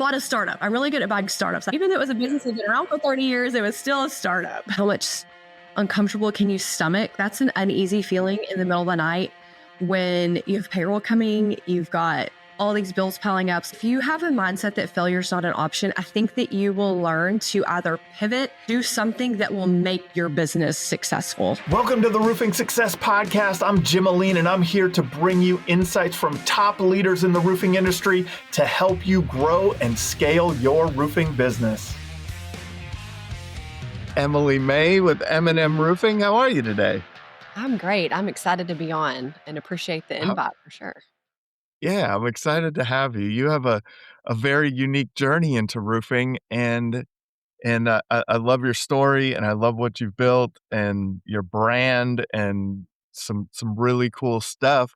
bought a startup. I'm really good at buying startups. Even though it was a business that's been around for 30 years, it was still a startup. How much uncomfortable can you stomach? That's an uneasy feeling in the middle of the night when you have payroll coming, you've got all these bills piling up. If you have a mindset that failure is not an option, I think that you will learn to either pivot, do something that will make your business successful. Welcome to the Roofing Success Podcast. I'm Jim Aline, and I'm here to bring you insights from top leaders in the roofing industry to help you grow and scale your roofing business. Emily May with M&M Roofing. How are you today? I'm great. I'm excited to be on and appreciate the invite for sure. Yeah, I'm excited to have you. You have a very unique journey into roofing, and I love your story, and I love what you've built and your brand and some really cool stuff.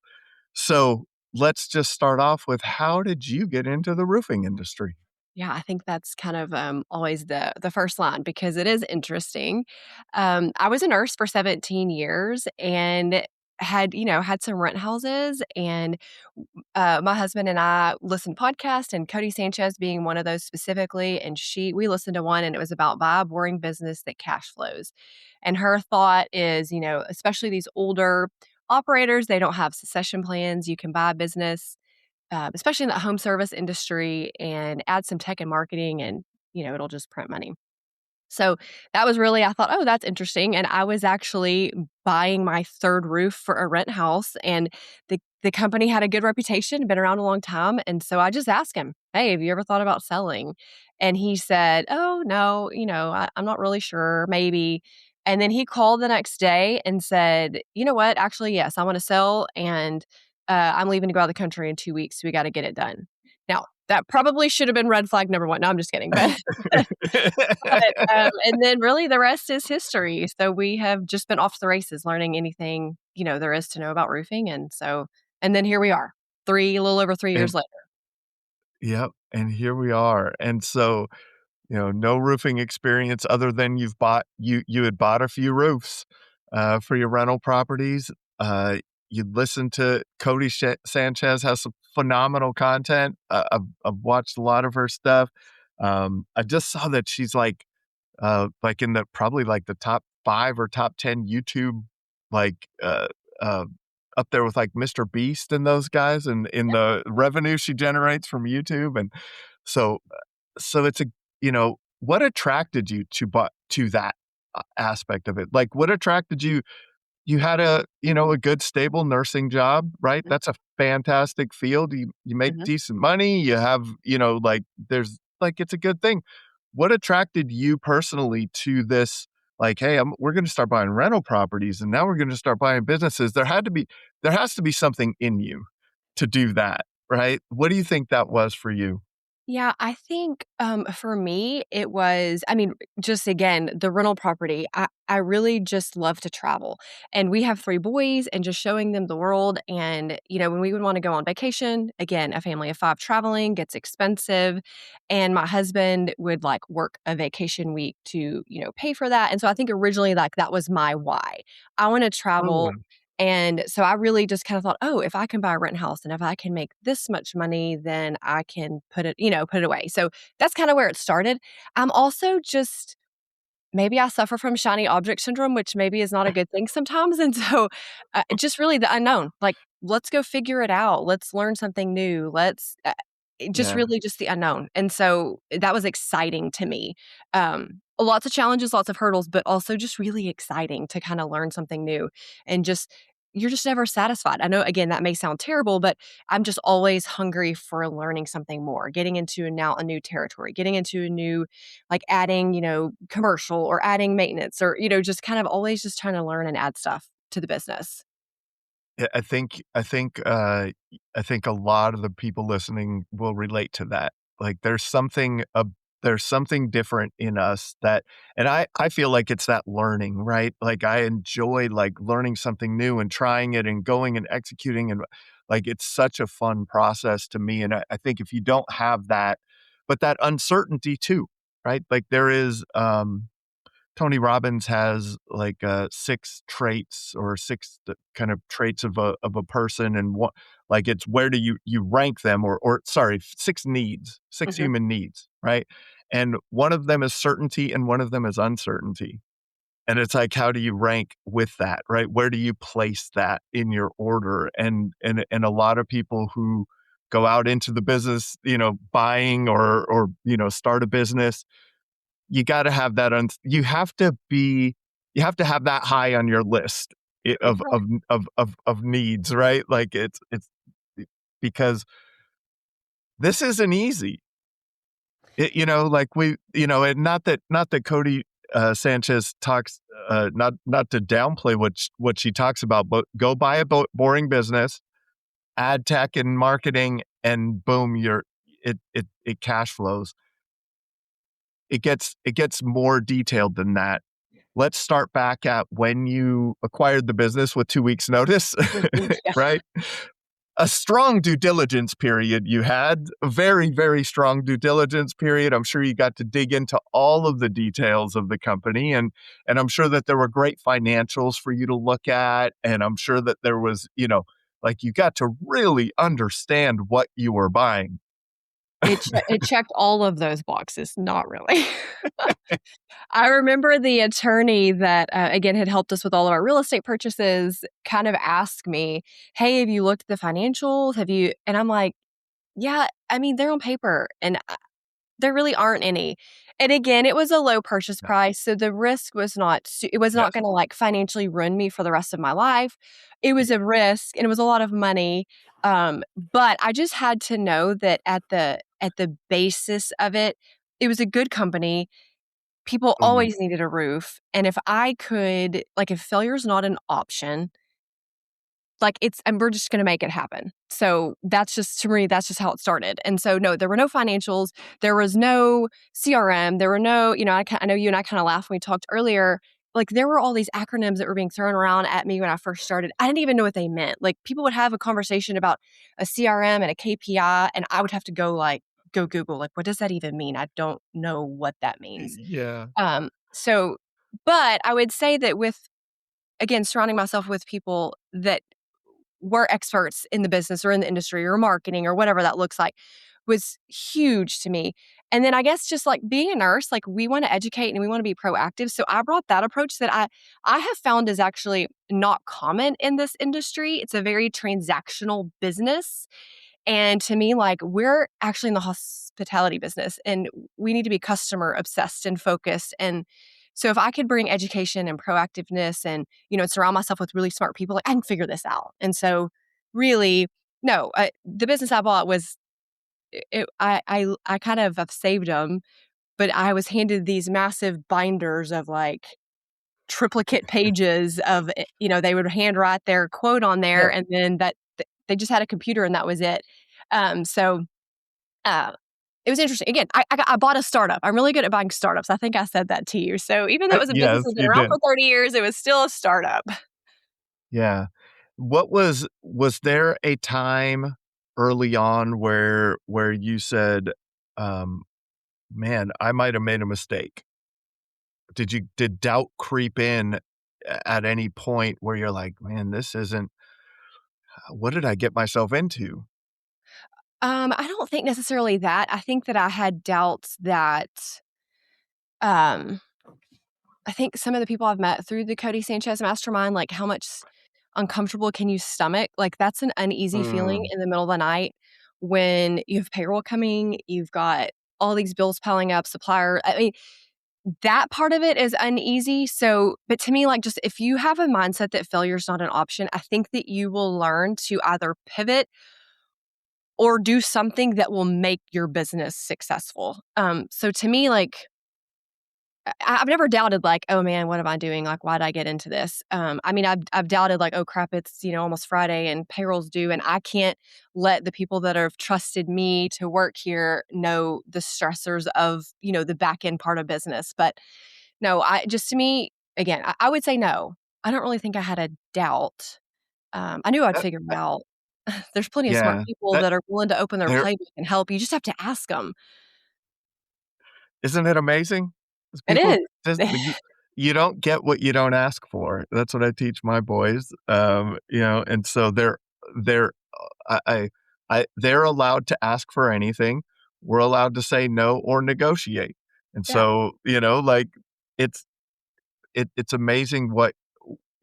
So let's just start off with, how did you get into the roofing industry? Yeah, I think that's kind of always the first line because it is interesting. I was a nurse for 17 years and had some rent houses, and my husband and I listened to podcasts, and Cody Sanchez being one of those specifically, and we listened to one, and it was about buy a boring business that cash flows. And her thought is, especially these older operators, they don't have succession plans. You can buy a business, especially in the home service industry, and add some tech and marketing, and it'll just print money. So that was really, I thought, oh, that's interesting. And I was actually buying my third roof for a rent house, and the company had a good reputation, been around a long time. And so I just asked him, hey, have you ever thought about selling? And he said, oh, no, I'm not really sure, maybe. And then he called the next day and said, you know what? Actually, yes, I want to sell, and I'm leaving to go out of the country in 2 weeks. So we got to get it done. Now, that probably should have been red flag number one. No, I'm just kidding. And then really the rest is history. So we have just been off the races, learning anything, there is to know about roofing. And then here we are, a little over 3 years And later. yep, and here we are. And so, no roofing experience other than you had bought a few roofs for your rental properties. You listen to Cody Sanchez, has some phenomenal content. I've watched a lot of her stuff. I just saw that she's like in the probably like the top 5 or top 10 YouTube, like up there with like Mr. Beast and those guys, and in the revenue she generates from YouTube. And so it's what attracted you to that aspect of it? Like, what attracted you? You had a good stable nursing job, right? Mhm. That's a fantastic field. You make Mhm. decent money. You have, there's like, it's a good thing. What attracted you personally to this? Like, hey, we're going to start buying rental properties, and now we're going to start buying businesses. There has to be something in you to do that, right? What do you think that was for you? Yeah, I think for me, it was, just again, the rental property. I really just love to travel. And we have 3 boys, and just showing them the world. And, when we would want to go on vacation, again, a family of 5 traveling gets expensive. And my husband would like work a vacation week to, pay for that. And so I think originally, like, that was my why. I want to travel. Mm, And so I really just kind of thought, oh, if I can buy a rent house and if I can make this much money, then I can put it away. So that's kind of where it started. I'm also just, maybe I suffer from shiny object syndrome, which maybe is not a good thing sometimes. And so just really the unknown, like, let's go figure it out. Let's learn something new. Just yeah. really just the unknown. And so that was exciting to me. Lots of challenges, lots of hurdles, but also just really exciting to kind of learn something new, and you're just never satisfied. I know, again, that may sound terrible, but I'm just always hungry for learning something more, getting into now a new territory, getting into a new, like adding, commercial or adding maintenance, or, just kind of always just trying to learn and add stuff to the business. Yeah, I think a lot of the people listening will relate to that. Like, there's something different in us that, and I feel like it's that learning, right? Like, I enjoy like learning something new and trying it and going and executing, and like, it's such a fun process to me. And I think if you don't have that, but that uncertainty too, right? Like, Tony Robbins has like 6 traits or kind of traits of a person, and what, like, it's where do you rank them, or sorry, 6 needs, 6 human needs, right? And one of them is certainty, and one of them is uncertainty. And it's like, how do you rank with that, right? Where do you place that in your order? And a lot of people who go out into the business, buying or start a business, you got to have that. You have to have that high on your list of Mhm. of needs, right? Like it's because this isn't easy. Like and not that Cody Sanchez talks, not to downplay what she talks about, but go buy a boring business, add tech and marketing, and boom, it cash flows. It gets more detailed than that. Let's start back at when you acquired the business with 2 weeks notice, Mhm. Yeah. right? A strong due diligence period you had, a very, very strong due diligence period. I'm sure you got to dig into all of the details of the company, and I'm sure that there were great financials for you to look at, and I'm sure that there was, like, you got to really understand what you were buying. It checked all of those boxes, not really. I remember the attorney that, again, had helped us with all of our real estate purchases kind of asked me, "Hey, have you looked at the financials? Have you" and I'm like, "Yeah, I mean, they're on paper, and there really aren't any." And again, it was a low purchase Yeah. price, so the risk was not it was not Yes. gonna, like, financially ruin me for the rest of my life. It Yeah. was a risk, and it was a lot of money, but I just had to know that at the basis of it, it was a good company. People Mhm. always needed a roof, and if I could like, if failure's not an option, like, it's and we're just gonna make it happen. So, that's just to me, that's just how it started, and so, no, there were no financials, there was no CRM, there were no I know you and I kinda laughed when we talked earlier, like, there were all these acronyms that were being thrown around at me when I first started. I didn't even know what they meant. Like, people would have a conversation about a CRM and a KPI, and I would have to go Google, like, "What does that even mean? I don't know what that means." Yeah. So but I would say that with, again, surrounding myself with people that were experts in the business or in the industry or marketing or whatever that looks like was huge to me. And then I guess just like being a nurse, like we want to educate and we want to be proactive. So I brought that approach that I have found is actually not common in this industry. It's a very transactional business. And to me, like, we're actually in the hospitality business and we need to be customer obsessed and focused. And so if I could bring education and proactiveness and, surround myself with really smart people, like I can figure this out. And so really, no, the business I bought was, I kind of have saved them, but I was handed these massive binders of like triplicate pages of, they would handwrite their quote on there Yeah. and then they just had a computer and that was it. So uh, it was interesting. Again, I bought a startup. I'm really good at buying startups. I think I said that to you. So even though it was a business Yes, that's been you around did. for 30 years, it was still a startup. Yeah. Was there a time early on where you said, um, "Man, I might have made a mistake"? Did doubt creep in at any point where you're like, "Man, this isn't what did I get myself into?" I don't think necessarily that. I think that I had doubts that um, I think some of the people I've met through the Cody Sanchez mastermind, like how much uncomfortable can you stomach? Like that's an uneasy feeling Mm, in the middle of the night when you have payroll coming, you've got all these bills piling up, supplier. I mean, that part of it is uneasy. So, but to me, like just if you have a mindset that failure is not an option, I think that you will learn to either pivot or do something that will make your business successful. So to me, like I've never doubted like, "Oh, man, what am I doing? Like, why did I get into this?" I mean, I've doubted like, "Oh, crap, it's, almost Friday and payroll's due, and I can't let the people that have trusted me to work here know the stressors of, the back end part of business." But no, I just to me, again, I would say no. I don't really think I had a doubt. I knew I'd that figure it out. There's plenty of smart yeah, people that that are willing to open their there playbook and help. You just have to ask them. isn't it amazing? 'Cause It people just is. you don't get what you don't ask for. That's what I teach my boys. And so they're they're allowed to ask for anything. We're allowed to say no or negotiate. And Yeah. so, like it's it's amazing what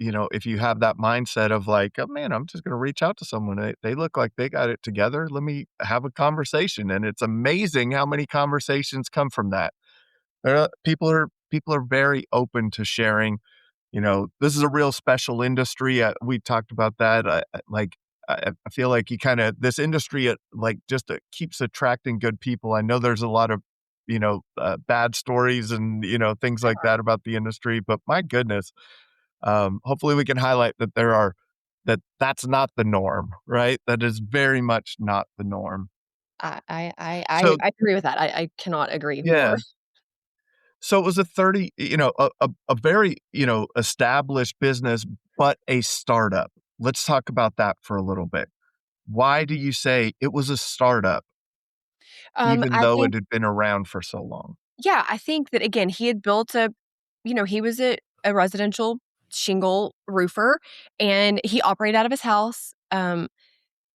if you have that mindset of like, oh man, I'm just going to reach out to someone. They look like they got it together. Let me have a conversation. And it's amazing how many conversations come from that. People are very open to sharing. This is a real special industry. We talked about that. I feel like this industry just keeps attracting good people. I know there's a lot of bad stories and things like that about the industry, but my goodness, hopefully we can highlight that's not the norm, right? That is very much not the norm. I So agree with that. I cannot agree more. yeah. So it was a 30, a very, established business, but a startup. Let's talk about that for a little bit. Why do you say it was a startup, even I though think it had been around for so long? yeah, I think that again, he had built he was a residential shingle roofer and he operated out of his house.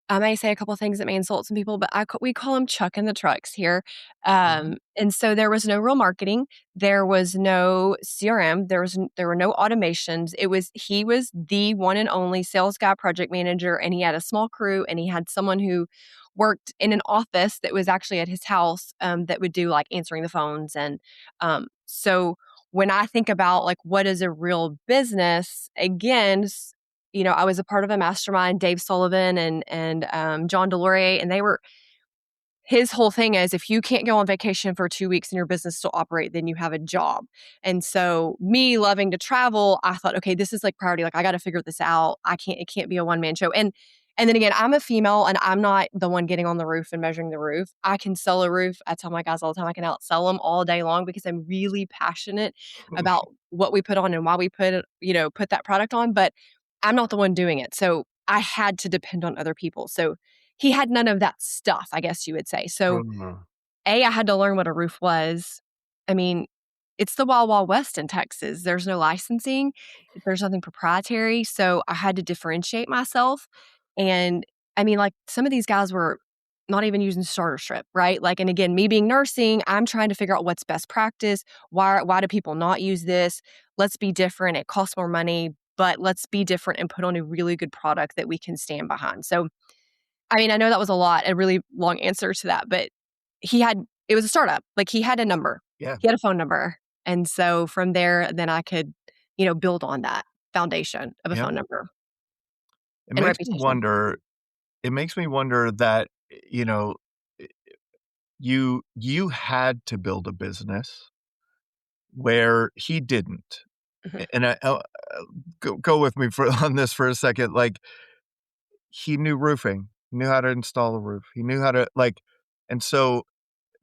I may say a couple of things that may insult some people, but we call him Chuck in the trucks here. Mhm. And so there was no real marketing. There was no CRM. There were no automations. He was the one and only sales guy, project manager, and he had a small crew, and he had someone who worked in an office that was actually at his house that would do like answering the phones. And so when I think about like what is a real business, again, I was a part of a mastermind, Dave Sullivan and John Delorier, and his whole thing is if you can't go on vacation for 2 weeks and your business still operate, then you have a job. And so me loving to travel, I thought, okay, this is like priority. Like I got to figure this out. It can't be a one man show. And then again, I'm a female and I'm not the one getting on the roof and measuring the roof. I can sell a roof. I tell my guys all the time, I can outsell them all day long because I'm really passionate about what we put on and why we put that product on. But I'm not the one doing it. So I had to depend on other people. So he had none of that stuff, I guess you would say. So, Mhm. I had to learn what a roof was. I mean, it's the Wild Wild West in Texas. There's no licensing, there's nothing proprietary. So, I had to differentiate myself. And I mean, like some of these guys were not even using starter strip, right? Like, and again, me being nursing, I'm trying to figure out what's best practice. Why do people not use this? Let's be different. It costs more money, but let's be different and put on a really good product that we can stand behind. So, I mean, I know that was a really long answer to that, but it was a startup. Like he had a number, Yeah. he had a phone number. And so from there, then I could, build on that foundation of a Yeah. phone number It and makes me reputation. wonder it makes me wonder that, you know, eh, you had to build a business where he didn't. Mhm. And go with me for on this for a second. Like he knew roofing, he knew how to install a roof. He knew how to and so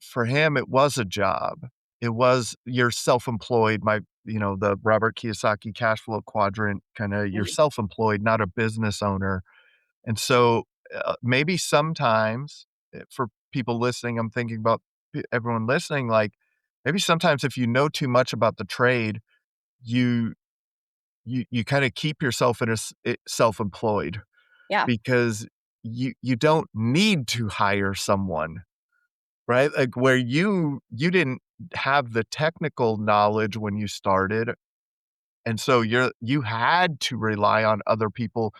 for him it was a job. It was you're self-employed, the Robert Kiyosaki cash flow quadrant, kinda you're Mhm. self-employed, not a business owner. And so, maybe sometimes, for people listening, I'm thinking about everyone listening, like, maybe sometimes if you know too much about the trade, you you kinda keep yourself in self-employed Yeah, because you don't need to hire someone, right? Like, where you didn't have the technical knowledge when you started, and so you had to rely on other people.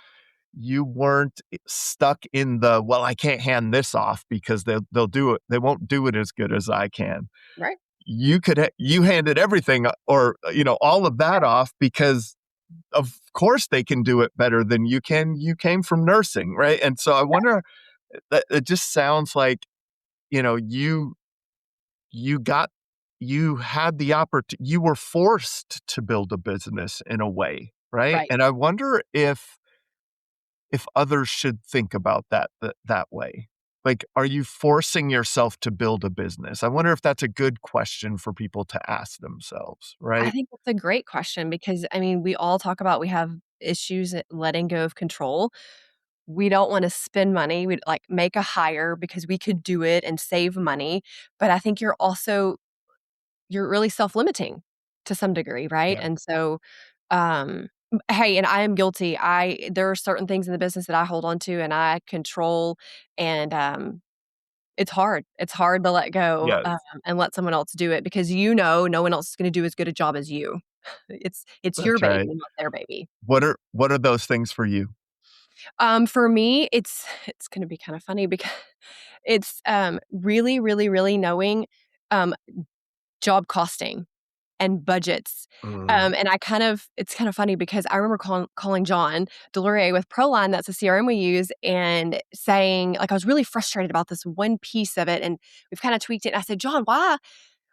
You weren't stuck in "Well, I can't hand this off because they'll do it they won't do it as good as I can." right. You handed everything or, all of that off because of course they can do it better than you can. You came from nursing, right? And so I wonder that it just sounds like, you know, you you got you had the you were forced to build a business in a way, right? Right. And I wonder if others should think about that way. Like, are you forcing yourself to build a business? I wonder if that's a good question for people to ask themselves, I right? think that's a great question because I mean, we all talk about we have issues at letting go of control. We don't want to spend money. We'd like make a hire because we could do it and save money. But I think you're really self-limiting. to some degree, right? Yeah. And so, um, hey, and I am guilty. There are certain things in the business that I hold on to and I control, and it's hard. It's hard to let go, Yes, and let someone else do it because no one else is going to do as good a job as you. It's your that's baby, right. not their baby. What are those things for you? For me, it's going to be kind of funny because it's really, really, really knowing um, job costing and budgets. Mm, And it's kind of funny because I remember calling John Delorier with Proline, that's a CRM we use, and saying, like, I was really frustrated about this one piece of it. And we've kind of tweaked it. And I said, John,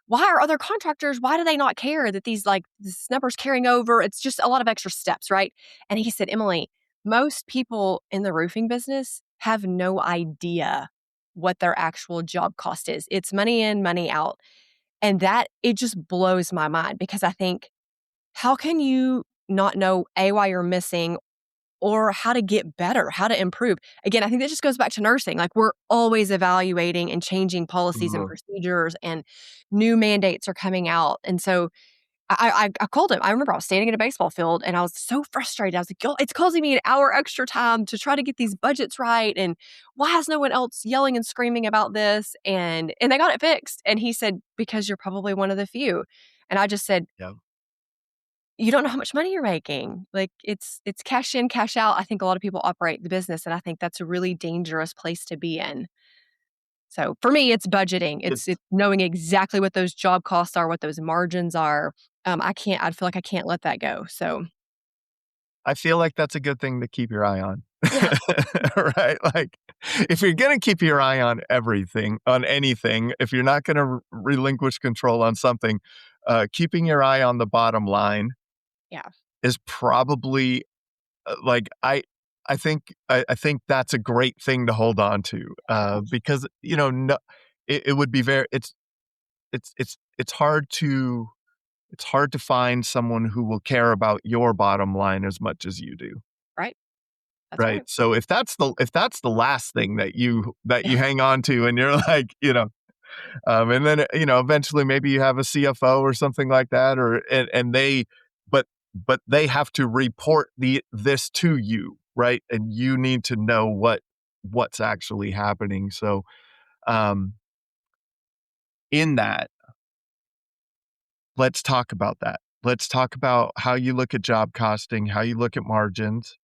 why are other contractors, why do they not care that this number's carrying over? It's just a lot of extra steps, right? And he said, Emily, most people in the roofing business have no idea what their actual job cost is. It's money in, money out. And that it just blows my mind because I think, how can you not know why you're missing or how to get better, how to improve? Again, I think that just goes back to nursing. Like, we're always evaluating and changing policies and mm, procedures, and new mandates are coming out. And so I called him. I remember I was standing in a baseball field and I was so frustrated. I was like, "Yo, it's causing me an hour extra time to try to get these budgets right. And why is no one else yelling and screaming about this?" And they got it fixed. And he said, "Because you're probably one of the few." And I just said, yeah. "You don't know how much money you're making. Like, it's cash in, cash out." I think a lot of people operate the business, and I think that's a really dangerous place to be in. So for me, it's budgeting. It's It's knowing exactly what those job costs are, what those margins are. I feel like I can't let that go. So I feel like that's a good thing to keep your eye on. yeah, Right? Like, if you're gonna keep your eye on everything, on anything, if you're not gonna relinquish control on something, keeping your eye on the bottom line yeah, is probably, like, I think that's a great thing to hold on to, because, no it would be very it's hard to find someone who will care about your bottom line as much as you do. right. That's Right. right. So if that's the last thing that you hang on to and you're like, and then, eventually maybe you have a CFO or something like that, and but they have to report this to you, right? And you need to know what's actually happening. So, um, in that, let's talk about that. Let's talk about how you look at job costing, how you look at margins,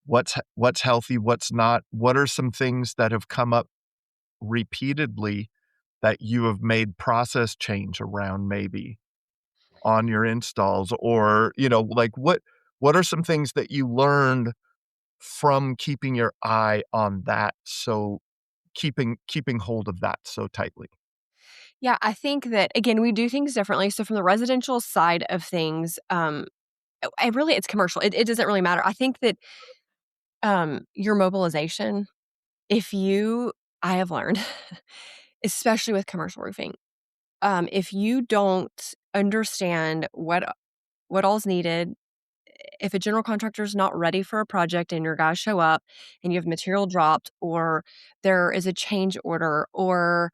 what's healthy, what's not. What are some things that have come up repeatedly that you have made process change around, maybe on your installs, or like, what are some things that you learned from keeping your eye on that, so keeping hold of that so tightly? Yeah, I think that again, we do things differently. So from the residential side of things, it's commercial. It doesn't really matter. I think that your mobilization, if you, I have learned, especially with commercial roofing, if you don't understand what all's needed, if a general contractor is not ready for a project and your guys show up and you have material dropped, or there is a change order, or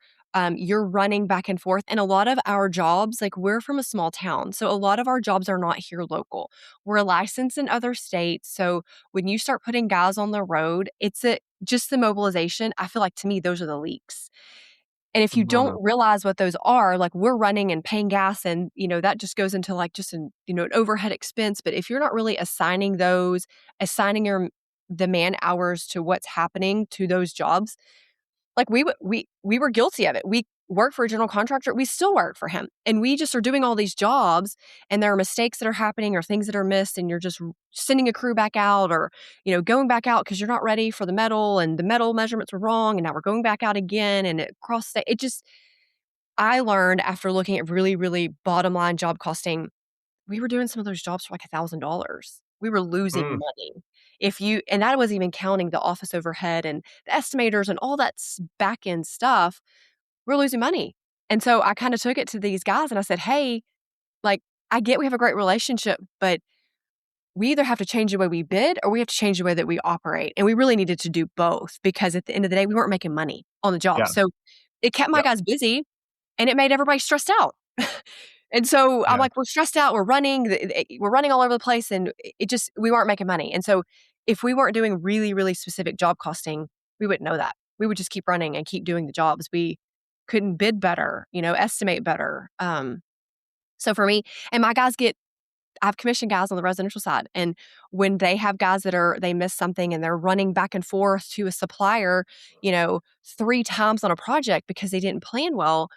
you're running back and forth. And a lot of our jobs, like, we're from a small town. So a lot of our jobs are not here local. We're licensed in other states. So when you start putting guys on the road, just the mobilization. I feel like, to me, those are the leaks. And if you don't Mhm. realize what those are, like, we're running and paying gas, and, that just goes into, like, just an overhead expense. But if you're not really assigning the man hours to what's happening to those jobs, like, we were guilty of it. We work for a general contractor. We still work for him, and we just are doing all these jobs, and there are mistakes that are happening or things that are missed, and you're just sending a crew back out, or going back out because you're not ready for the metal, and the metal measurements were wrong, and now we're going back out again, and it just, I learned after looking at really, really bottom line job costing, we were doing some of those jobs for like $1,000. We were losing Mm, money. And that wasn't even counting the office overhead and the estimators and all that back end stuff. We're losing money. And so I kind of took it to these guys and I said, "Hey, like, I get we have a great relationship, but we either have to change the way we bid or we have to change the way that we operate." And we really needed to do both because at the end of the day, we weren't making money on the job. yeah, So it kept my yeah, guys busy and it made everybody stressed out. And so I'm Yeah. like, we're stressed out, we're running all over the place, and we weren't making money. And so if we weren't doing really, really specific job costing, we wouldn't know that. We would just keep running and keep doing the jobs. We couldn't bid better, estimate better. So for me, and I have commission guys on the residential side. And when they have guys they miss something and they're running back and forth to a supplier, 3 times on a project because they didn't plan well,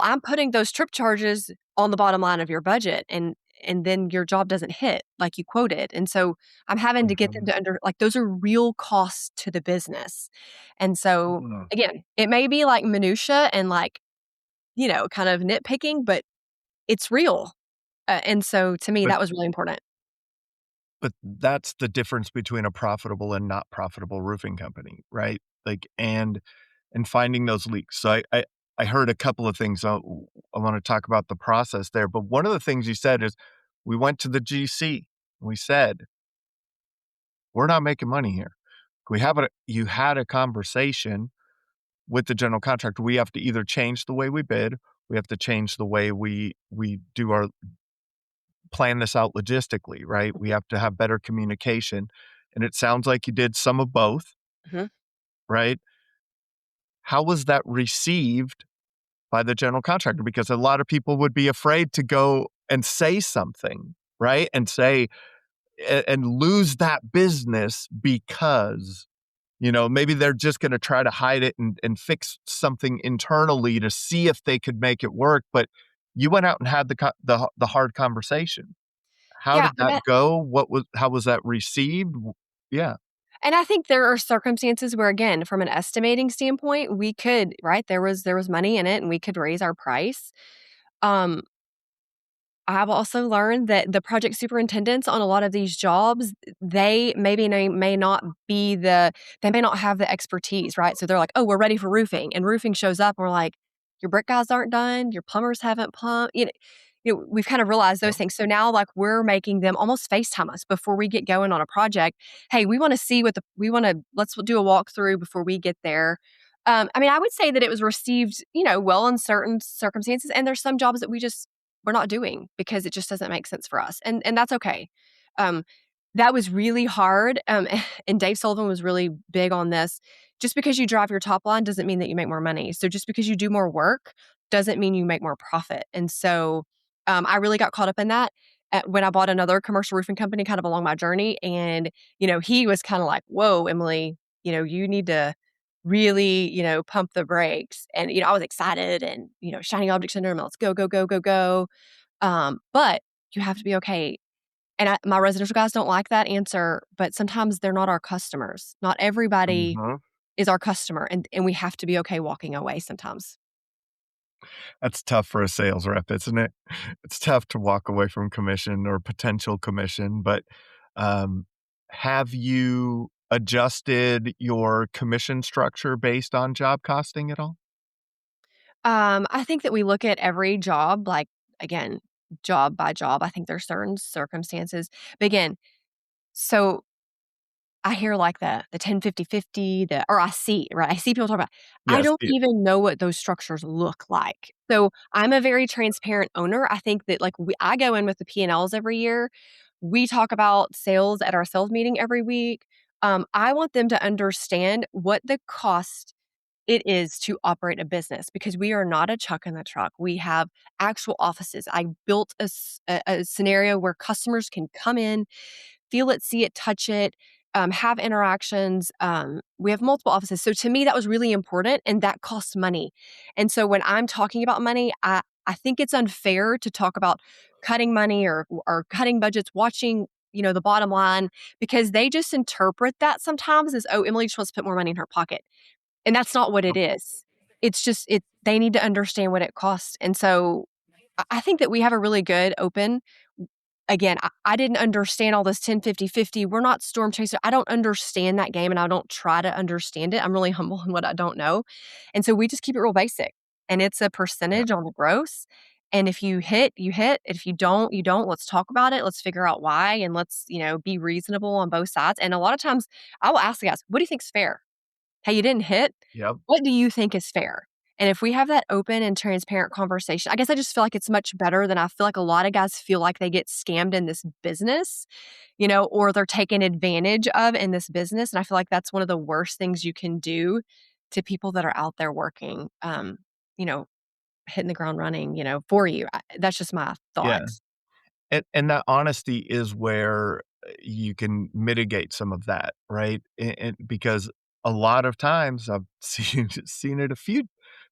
I'm putting those trip charges on the bottom line of your budget, and then your job doesn't hit like you quoted. And so I'm having to get them Mhm. to like, those are real costs to the business. And so Mhm. again, it may be like minutia and like, kind of nitpicking, but it's real. And so to me, But that was really important. but that's the difference between a profitable and not profitable roofing company, right? Like, and finding those leaks. So I heard a couple of things. I want to talk about the process there, but one of the things you said is we went to the GC. We said, we're not making money here. You had a conversation with the general contractor. We have to either change the way we bid, we have to change the way we do our plan this out logistically, right? We have to have better communication. And it sounds like you did some of both, Mhm. right? How was that received by the general contractor? Because a lot of people would be afraid to go and say something, right? And say, and lose that business because, maybe they're just going to try to hide it and fix something internally to see if they could make it work. But you went out and had the hard conversation. How Yeah, did that go? How was that received? Yeah. and I think there are circumstances where, again, from an estimating standpoint, we could, right? There was money in it, and we could raise our price. Um, I've also learned that the project superintendents on a lot of these jobs, may not they may not have the expertise, right? So they're like, "Oh, we're ready for roofing," and roofing shows up, and we're like, "Your brick guys aren't done. Your plumbers haven't plumbed." We've kind of realized those Yep. things. So now, like, we're making them almost FaceTime us before we get going on a project. Hey, we want to see let's do a walkthrough before we get there. I mean, I would say that it was received, well in certain circumstances, and there's some jobs that we're not doing because it just doesn't make sense for us. And that's okay. Um, that was really hard. And Dave Sullivan was really big on this. Just because you drive your top line doesn't mean that you make more money. So just because you do more work doesn't mean you make more profit. And so I really got caught up in that when I bought another commercial roofing company kind of along my journey. And, he was kind of like, whoa, Emily, you need to really, pump the brakes. And, I was excited and, shiny object syndrome. Let's go, go, go, go, go. But you have to be okay. And my residential guys don't like that answer, but sometimes they're not our customers. Not everybody Mhm. is our customer, and we have to be okay walking away sometimes. That's tough for a sales rep, isn't it? It's tough to walk away from commission or potential commission, but, um, have you adjusted your commission structure based on job costing at all? I think that we look at every job, like, again, job by job. I think there's certain circumstances. But again, so I hear like the 10-50-50, or I see, right? I see people talk about. I Yes, don't even know what those structures look like. So I'm a very transparent owner. I think that like I go in with the P&Ls every year. We talk about sales at our sales meeting every week. I want them to understand what the cost it is to operate a business because we are not a chuck in the truck. We have actual offices. I built a scenario where customers can come in, feel it, see it, touch it, have interactions. We have multiple offices. So to me, that was really important and that costs money. And so when I'm talking about money, I think it's unfair to talk about cutting money or cutting budgets, watching, the bottom line, because they just interpret that sometimes as, oh, Emily just wants to put more money in her pocket. And that's not what it is. It's just they need to understand what it costs. And so I think that we have a really good open. Again, I didn't understand all this 10-50-50. We're not storm chaser. I don't understand that game and I don't try to understand it. I'm really humble in what I don't know. And so we just keep it real basic. And it's a yeah, percentage on the gross. And if you hit, you hit. If you don't, you don't. Let's talk about it. Let's figure out why. And let's, be reasonable on both sides. And a lot of times I will ask the guys, what do you think's fair? Hey, you didn't hit. yep. What do you think is fair? And if we have that open and transparent conversation, I guess I just feel like it's much better than I feel like a lot of guys feel like they get scammed in this business, or they're taken advantage of in this business. And I feel like that's one of the worst things you can do to people that are out there working, you know, hitting the ground running, for you. That's just my Yeah. thoughts. And that honesty is where you can mitigate some of that, right? And because a lot of times I've seen it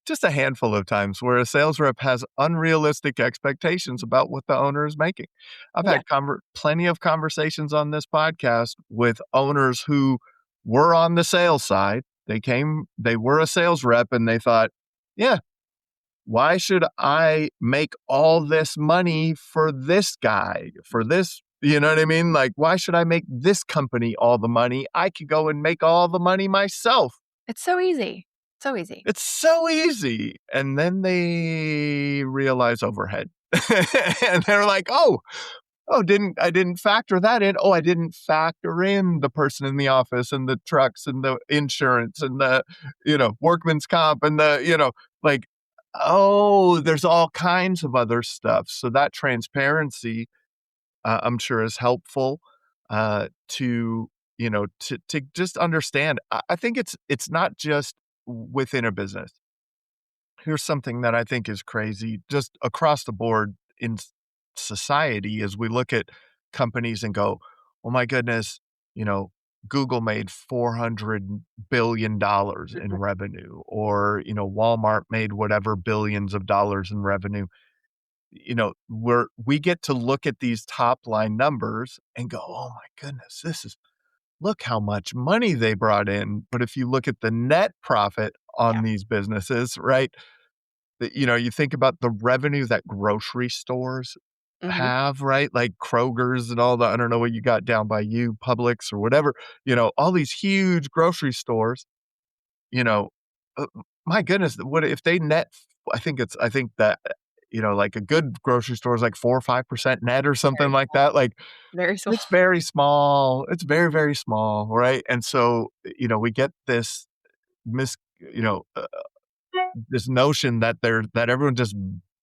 just a handful of times where a sales rep has unrealistic expectations about what the owner is making. I've Yeah. had plenty of conversations on this podcast with owners who were on the sales side. They were a sales rep and they thought, yeah, why should I make all this money for this guy, for this? You know what I mean? Like, why should I make this company all the money? I could go and make all the money myself. It's so easy. So easy. It's so easy. And then they realize overhead. And they're like, oh, I didn't factor that in. Oh, I didn't factor in the person in the office and the trucks and the insurance and the, workman's comp and like, oh, there's all kinds of other stuff. So that transparency, I'm sure is helpful, to just understand. I think it's not just within a business. Here's something that I think is crazy just across the board in society as we look at companies and go, oh my goodness, you know, Google made $400 billion in revenue, or, Walmart made whatever billions of dollars in revenue. We get to look at these top line numbers and go, oh my goodness, look how much money they brought in. But if you look at the net profit on Yeah. these businesses, right? You think about the revenue that grocery stores Hmm. have, right? Like Kroger's and all the, I don't know what you got down by you, Publix or whatever, all these huge grocery stores, you know, uh, my goodness, what if they net, I think that, like a good grocery store is like 4 or 5% net or something Very like small. that. Like Very small. it's very small. It's very, very small. Right. And so, we get this mis, you know, this notion that everyone just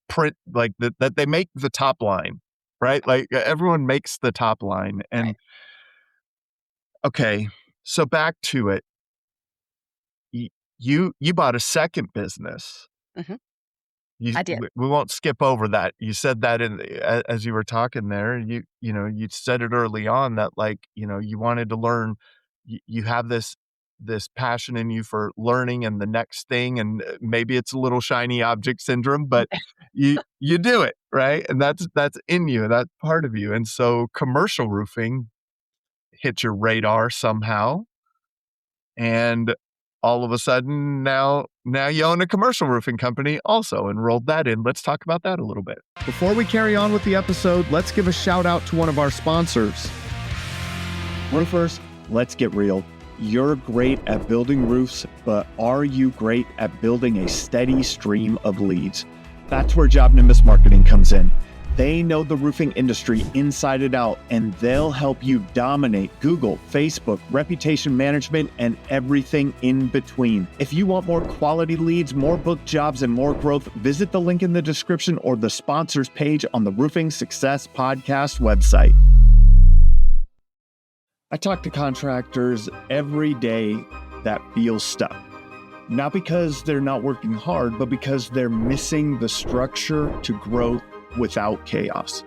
print like that they make the top line, right? Like everyone makes the top line. Right. And okay, so back to it. You bought a second business. Hmm. I did. We won't skip over that. You said that as you were talking there. You said it early on that you wanted to learn. You have this passion in you for learning and the next thing, and maybe it's a little shiny object syndrome, but you do it right, and that's in you. That's part of you. And so commercial roofing hit your radar somehow, and all of a sudden now you own a commercial roofing company also, and rolled that in. Let's talk about that a little bit. Before we carry on with the episode, let's give a shout out to one of our sponsors. Roofers, let's get real. You're great at building roofs, but are you great at building a steady stream of leads? That's where Job Nimbus Marketing comes in. They know the roofing industry inside and out, and they'll help you dominate Google, Facebook, reputation management, and everything in between. If you want more quality leads, more booked jobs, and more growth, visit the link in the description or the sponsors page on the Roofing Success Podcast website. I talk to contractors every day that feel stuck. Not because they're not working hard, but because they're missing the structure to growth without chaos.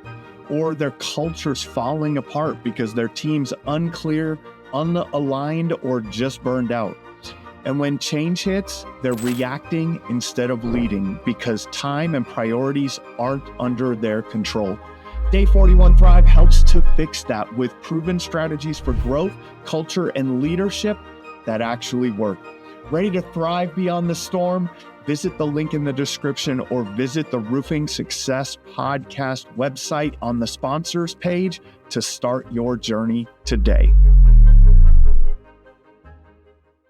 Or their culture's falling apart because their team's unclear, unaligned, or just burned out. And when change hits, they're reacting instead of leading because time and priorities aren't under their control. Day 41 Thrive helps to fix that with proven strategies for growth, culture, and leadership that actually work. Ready to thrive beyond the storm? Visit the link in the description or visit the Roofing Success Podcast website on the sponsors page to start your journey today.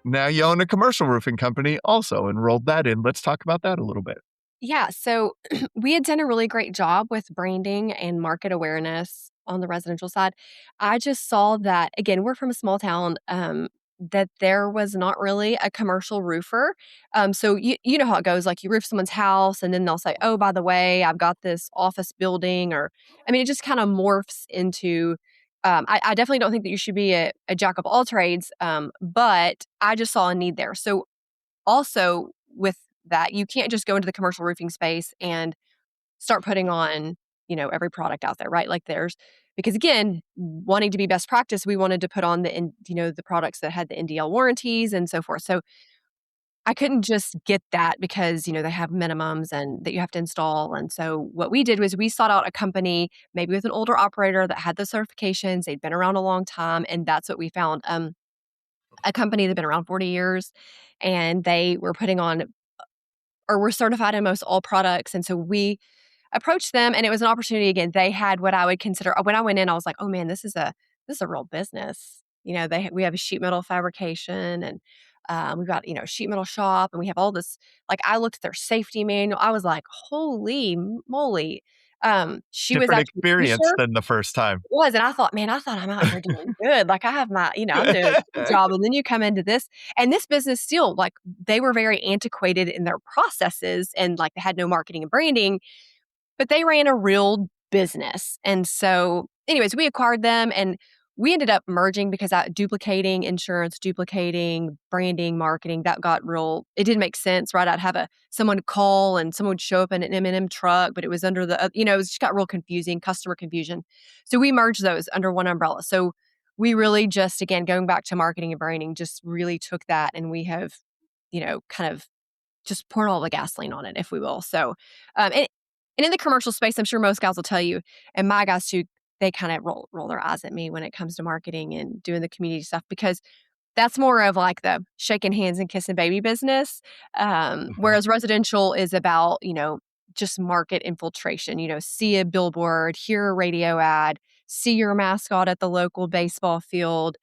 Now you own a commercial roofing company also, and rolled that in. Let's talk about that a little bit. Yeah. So we had done a really great job with branding and market awareness on the residential side. I just saw that, again, we're from a small town. that there was not really a commercial roofer. So you know how it goes, like you roof someone's house and then they'll say, "Oh, by the way, I've got this office building," or I mean, it just kind of morphs into I definitely don't think that you should be a jack of all trades, but I just saw a need there. So also with that, you can't just go into the commercial roofing space and start putting on, every product out there, right? Like there's because again, wanting to be best practice, we wanted to put on the products that had the NDL warranties and so forth. So I couldn't just get that because, they have minimums and that you have to install. And so what we did was we sought out a company, maybe with an older operator that had the certifications. They'd been around a long time. And that's what we found. A company that had been around 40 years and they were putting on or were certified in most all products. And so we approached them and it was an opportunity again. They had what I would consider when I went in, I was like, "Oh man, this is a real business." We have a sheet metal fabrication and we've got, sheet metal shop and we have all this like I looked at their safety manual. I was like, "Holy moly." She was Different actually a experience teacher. than the first time. It was, and I thought, "Man, I thought I'm out here doing good. Like I have my, I'm doing a good job." And then you come into this and this business still like they were very antiquated in their processes and like they had no marketing and branding but they ran a real business. And so, anyways, we acquired them and we ended up merging because duplicating insurance, duplicating branding, marketing, that got real. It didn't make sense, right? I'd have someone call and someone would show up in an M&M truck, but it was under it just got real confusing, customer confusion. So we merged those under one umbrella. So we really just, again, going back to marketing and branding, just really took that and we have, kind of just poured all the gasoline on it, if we will. So, and in the commercial space, I'm sure most guys will tell you, and my guys too, they kind of roll their eyes at me when it comes to marketing and doing the community stuff because that's more of like the shaking hands and kissing baby business. Mhm. Whereas residential is about, just market infiltration, see a billboard, hear a radio ad, see your mascot at the local baseball field,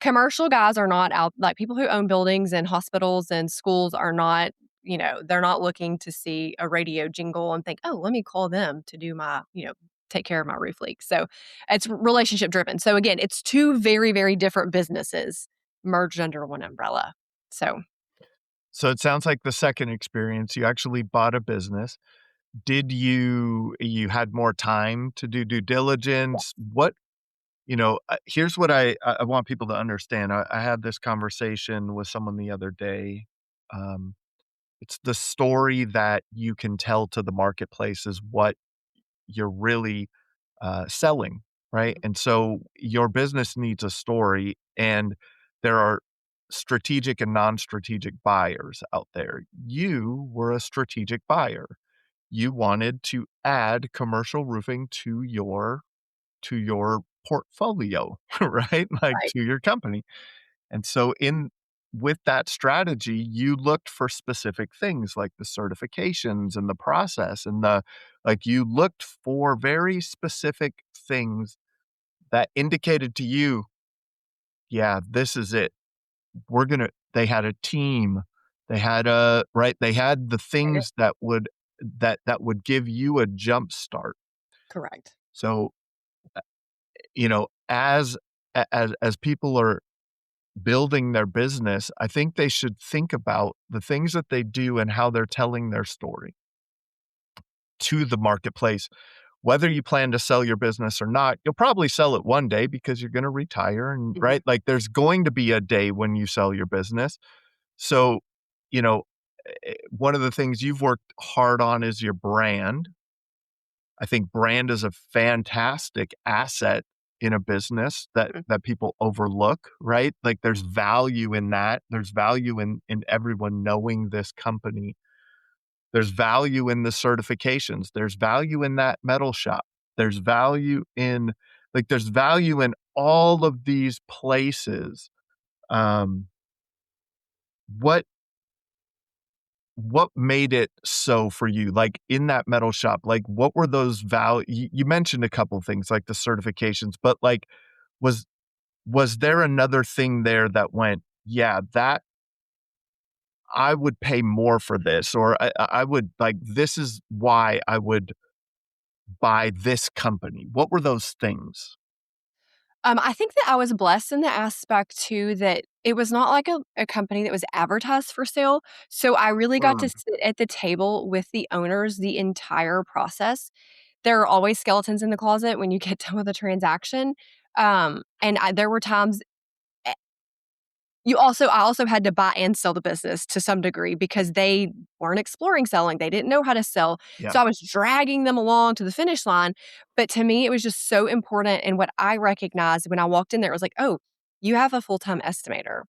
commercial guys are not out like people who own buildings and hospitals and schools are not, they're not looking to see a radio jingle and think, "Oh, let me call them to do my, take care of my roof leak." So it's relationship driven. So again, it's two very, very different businesses merged under one umbrella. So So it sounds like the second experience, you actually bought a business. Did you had more time to do due diligence? What here's what I want people to understand. I had this conversation with someone the other day. Um, it's the story that you can tell to the marketplace is what you're really selling, right? And so your business needs a story, and there are strategic and non-strategic buyers out there. You were a strategic buyer. You wanted to add commercial roofing to your portfolio, right? Like right, to your company. And so in with that strategy, you looked for specific things like the certifications and the process and the like you looked for very specific things that indicated to you, yeah, this is it. They had a team. They had they had the right, things that would give you a jump start. correct. So, as people are building their business, I think they should think about the things that they do and how they're telling their story to the marketplace. Whether you plan to sell your business or not, you'll probably sell it one day because you're going to retire and Mhm. right? Like there's going to be a day when you sell your business. So, you know, one of the things you've worked hard on is your brand. I think brand is a fantastic asset in a business Mhm. that people overlook, right? Like there's value in that. There's value in everyone knowing this company. There's value in the certifications. There's value in that metal shop. There's value in there's value in all of these places. Um, what What made it so for you? Like, in that metal shop, like, what were those you mentioned a couple things, like the certifications, but, like, was was there another thing there that went, "Yeah, that I would pay more for this," or I would like, "This is why I would buy this company." What were those things? I think that I was blessed in the aspect too that it was not like a company that was advertised for sale. So I really got to Mm, sit at the table with the owners the entire process. There are always skeletons in the closet when you get done with a transaction. There were times I also had to buy and sell the business to some degree because they weren't exploring selling. They didn't know how to sell. yeah. So I was dragging them along to the finish line. But to me, it was just so important. And what I recognized when I walked in there, it was like, oh, you have a full-time estimator.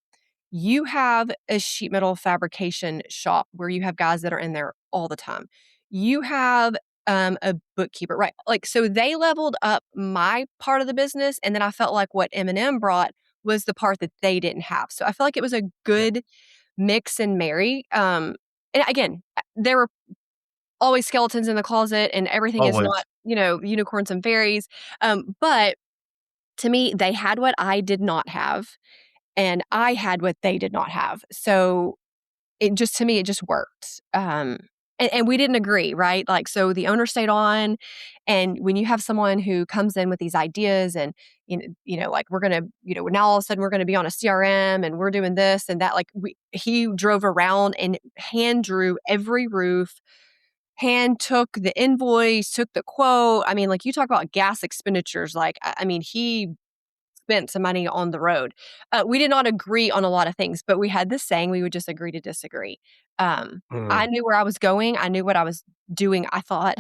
You have a sheet metal fabrication shop where you have guys that are in there all the time. You have a bookkeeper, right? Like, so they leveled up my part of the business, and then I felt like what M&M brought was the part that they didn't have. So I feel like it was a Yeah. good mix and marry. And again, there were always skeletons in the closet, and everything is not, Always. unicorns and fairies. But to me, they had what I did not have, and I had what they did not have. So it just to me, it just worked. And we didn't agree, right? Like, so the owner stayed on, and when you have someone who comes in with these ideas and, like we're gonna, now all of a sudden we're gonna be on a CRM and we're doing this and that, like he drove around and hand drew every roof, hand took the invoice, took the quote. I mean, like you talk about gas expenditures, like, I mean, he spent some money on the road. We did not agree on a lot of things, but we had this saying we would just agree to disagree. I Mm, knew where I was going. I knew what I was doing, I thought,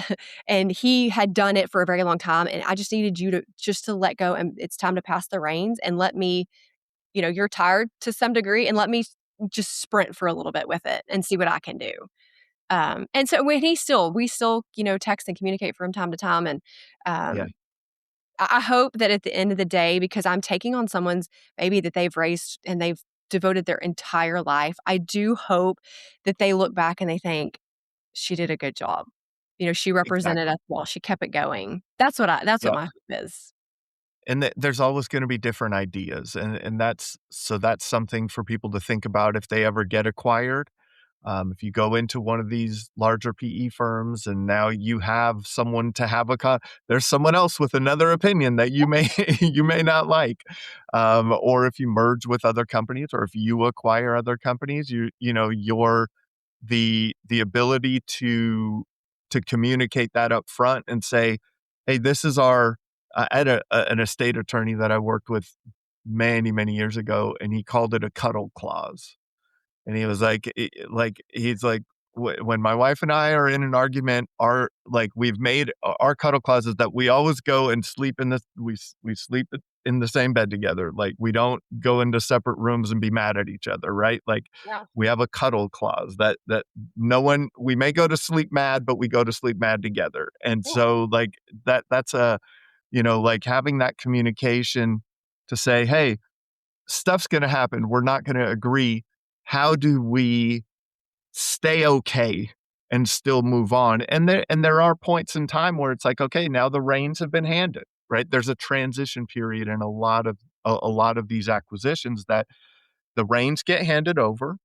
and he had done it for a very long time. And I just needed you to just to let go. And it's time to pass the reins and let me, you're tired to some degree and let me just sprint for a little bit with it and see what I can do. And so when we still, text and communicate from time to time. And, yeah. um, I hope that at the end of the day, because I'm taking on someone's baby that they've raised and they've devoted their entire life, I do hope that they look back and they think, "She did a good job." She represented us Exactly. well, she kept it going. That's what Yeah. my hope is. And there's always gonna be different ideas, and that's something for people to think about if they ever get acquired. If you go into one of these larger PE firms and now you have someone to have there's someone else with another opinion that you may you may not like. Or if you merge with other companies or if you acquire other companies, your the ability to communicate that up front and say, "Hey, this is our" I had an estate attorney that I worked with many, many years ago, and he called it a cuddle clause. And he was he's like, When my wife and I are in an argument, we've made our cuddle clauses that we always go and sleep in we sleep in the same bed together. Like, we don't go into separate rooms and be mad at each other, right? Like, Yeah. we have a cuddle clause that no one we may go to sleep mad, but we go to sleep mad together. And Yeah. so, like, that's like, having that communication to say, "Hey, stuff's gonna happen. We're not gonna agree. How do we stay okay and still move on?" And there are points in time where it's like, okay, now the reins have been handed, right? There's a transition period in a lot of these acquisitions that the reins get handed over.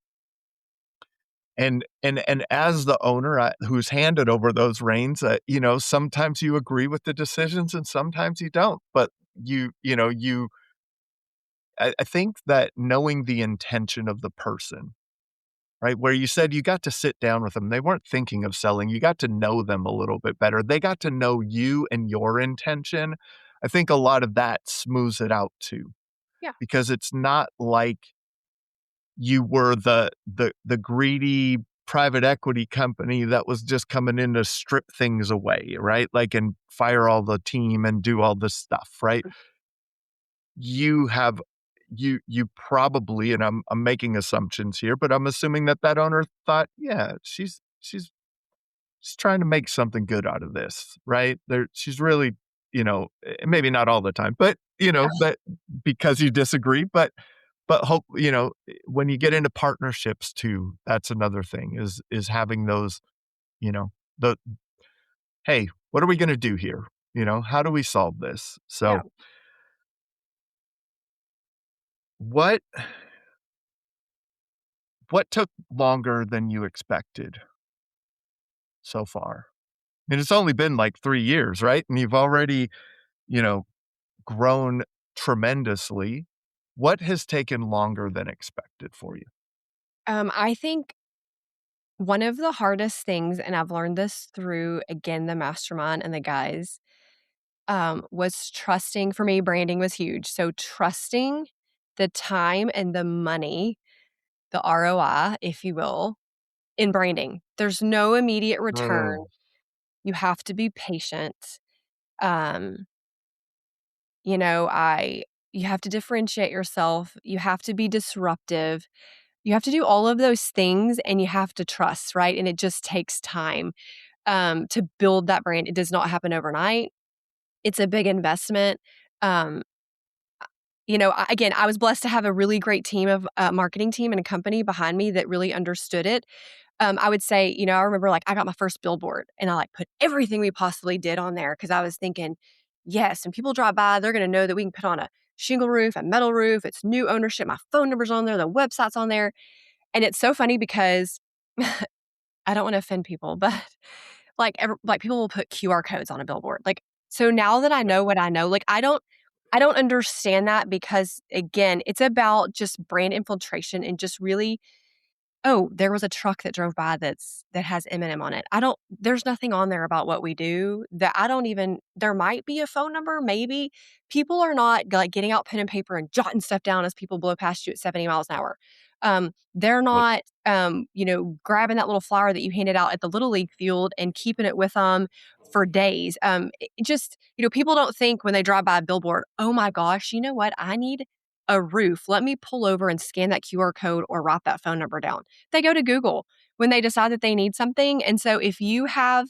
And as the owner, who's handed over those reins, sometimes you agree with the decisions and sometimes you don't. But I think that knowing the intention of the person, right? Where you said you got to sit down with them. They weren't thinking of selling. You got to know them a little bit better. They got to know you and your intention. I think a lot of that smooths it out too, Yeah. because it's not like you were the greedy private equity company that was just coming in to strip things away, right? Like, and fire all the team and do all this stuff, right? You have you probably, and I'm making assumptions here, but I'm assuming that owner thought, "Yeah, she's trying to make something good out of this," right? She's really, maybe not all the time, but, that because you disagree, but hope, when you get into partnerships too, that's another thing is having those, you know, the, "Hey, what are we gonna do here?" "How do we solve this?" Yeah. So, what What took longer than you expected so far? And it's only been like 3 years, right? And you've already, you know, grown tremendously. What has taken longer than expected for you? I think one of the hardest things, and I've learned this through, again, the mastermind and the guys, was trusting. For me, branding was huge. So trusting the time and the money, the ROI, if you will, in branding. There's no immediate return. Mm, You have to be patient. Um, you know, I you have to differentiate yourself. You have to be disruptive. You have to do all of those things and you have to trust, right? And it just takes time to build that brand. It does not happen overnight. It's a big investment. Um, again, I was blessed to have a really great team of marketing team and a company behind me that really understood it. I would say, I remember like I got my first billboard and I like put everything we possibly did on there because I was thinking, yes, when people drive by, they're going to know that we can put on a shingle roof, a metal roof. It's new ownership. My phone number's on there. The website's on there. And it's so funny because I don't want to offend people, but like people will put QR codes on a billboard. Like, so now that I know what I know, like I don't understand that because again, it's about just brand infiltration and just really, oh, there was a truck that drove by that has M&M on it. There's nothing on there about what we do that I don't even, there might be a phone number, maybe. People are not like getting out pen and paper and jotting stuff down as people blow past you at 70 miles an hour. They're well, not, grabbing that little flower that you handed out at the Little League field and keeping it with them for days. It just, people don't think when they drive by a billboard, oh my gosh, you know what? I need a roof. Let me pull over and scan that QR code or write that phone number down. They go to Google when they decide that they need something. And so if you have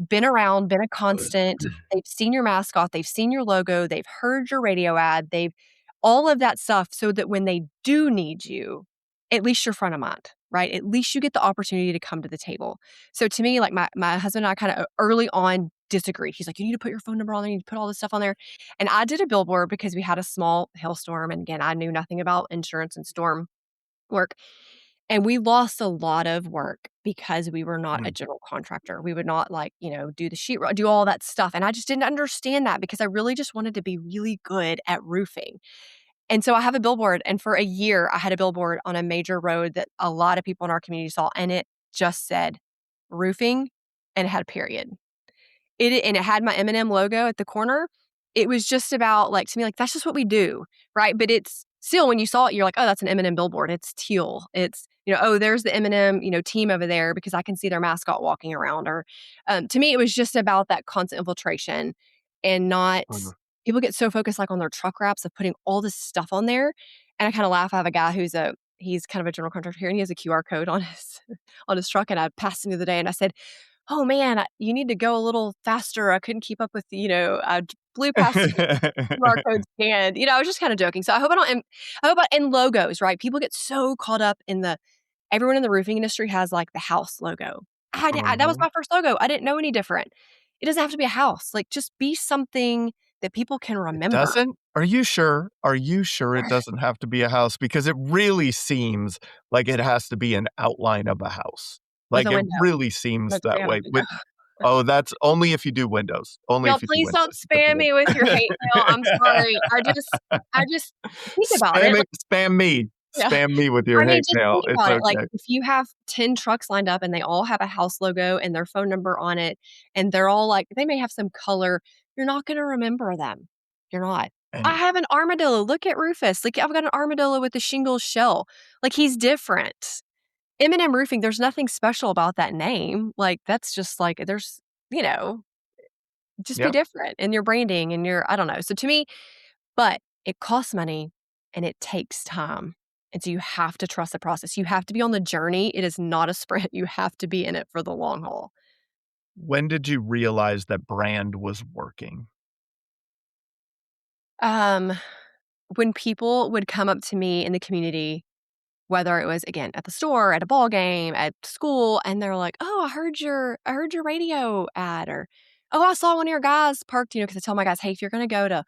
been around, been a constant, they've seen your mascot, they've seen your logo, they've heard your radio ad, they've all of that stuff so that when they do need you, at least you're front of mind, right? At least you get the opportunity to come to the table. So to me, like my husband and I kind of early on disagreed. He's like, you need to put your phone number on there, you need to put all this stuff on there. And I did a billboard because we had a small hailstorm. And again, I knew nothing about insurance and storm work. And we lost a lot of work because we were not a mm, general contractor. We would not like, do the do all that stuff. And I just didn't understand that because I really just wanted to be really good at roofing. And so I have a billboard. And for a year, I had a billboard on a major road that a lot of people in our community saw. And it just said roofing and it had a period. And it had my M&M logo at the corner. It was just about, like, to me, like, that's just what we do, right? But it's still, when you saw it, you're like, "Oh, that's an M&M billboard. It's teal." It's, "Oh, there's the M&M, team over there because I can see their mascot walking around." Or, to me, it was just about that constant infiltration and not mm. people get so focused, like, on their truck wraps of putting all this stuff on there, and I kinda laugh. I have a guy he's kind of a general contractor here, and he has a QR code on his on his truck, and I passed him the other day, and I said, "Oh, man, you need to go a little faster. I couldn't keep up with, I blew past the QR code scan." I was just kinda joking. So I hope and logos, right? People get so caught up in everyone in the roofing industry has, like, the house logo. That was Mhm. my first logo. I didn't know any different. It doesn't have to be a house. Like, just be something that people can It remember. doesn't? Are you sure? Are you sure it doesn't have to be a house? Because it really seems like it has to be an outline of a house. With Like, a it window. really seems Make sure that you have a way window. with oh, that's only if you do windows. Only Y'all, if you do please don't windows. You put the spam me with your hate mail. I'm sorry. I just think about it. Spam it spam me. Yeah. Spam me with your I mean, hate just mail. think It's about it, like, okay. if you have 10 trucks lined up and they all have a house logo and their phone number on it, and they're all like they may have some color, you're not gonna remember them. You're not. I And have an armadillo. Look at Rufus. Like, I've got an armadillo with a shingle shell. Like, he's different. M&M Roofing, there's nothing special about that name. Like, that's just like you know, just be yep. different in your branding and your I don't know. So to me, but it costs money and it takes time. And so you have to trust the process. You have to be on the journey. It is not a sprint. You have to be in it for the long haul. When did you realize that brand was working? Um, when people would come up to me in the community, whether it was again at the store, at a ball game, at school, and they're like, "Oh, I heard your radio ad," or "Oh, I saw one of your guys parked," because I tell my guys, "Hey, if you're gonna go to,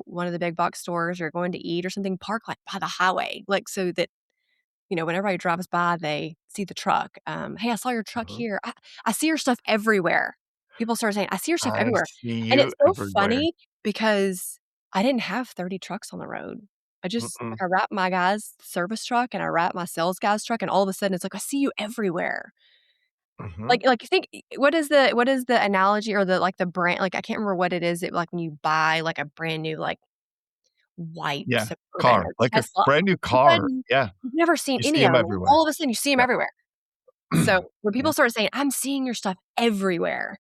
one of the big box stores, you're going to eat or something, park like by the highway, like so that when everybody drives by, they see the truck. Hey, I saw your truck Uh-huh. here. I see your stuff everywhere." People start saying, "I see your stuff I everywhere," see and you it's so everywhere. funny because I didn't have 30 trucks on the road. I just Mm-mm. like, I wrapped my guy's service truck and I wrapped my sales guy's truck, and all of a sudden, it's like, I see you everywhere. Mhm. Think what is the analogy or the brand like, I can't remember what it is, like, when you buy, like, a brand new, like, white Yeah, Suburban car, or like a Tesla, brand new all of a car, sudden, yeah, you've never seen you see any them of 'em, everywhere. all of a sudden, you see them Yep. everywhere. So, when Yeah. people started saying, "I'm seeing your stuff everywhere,"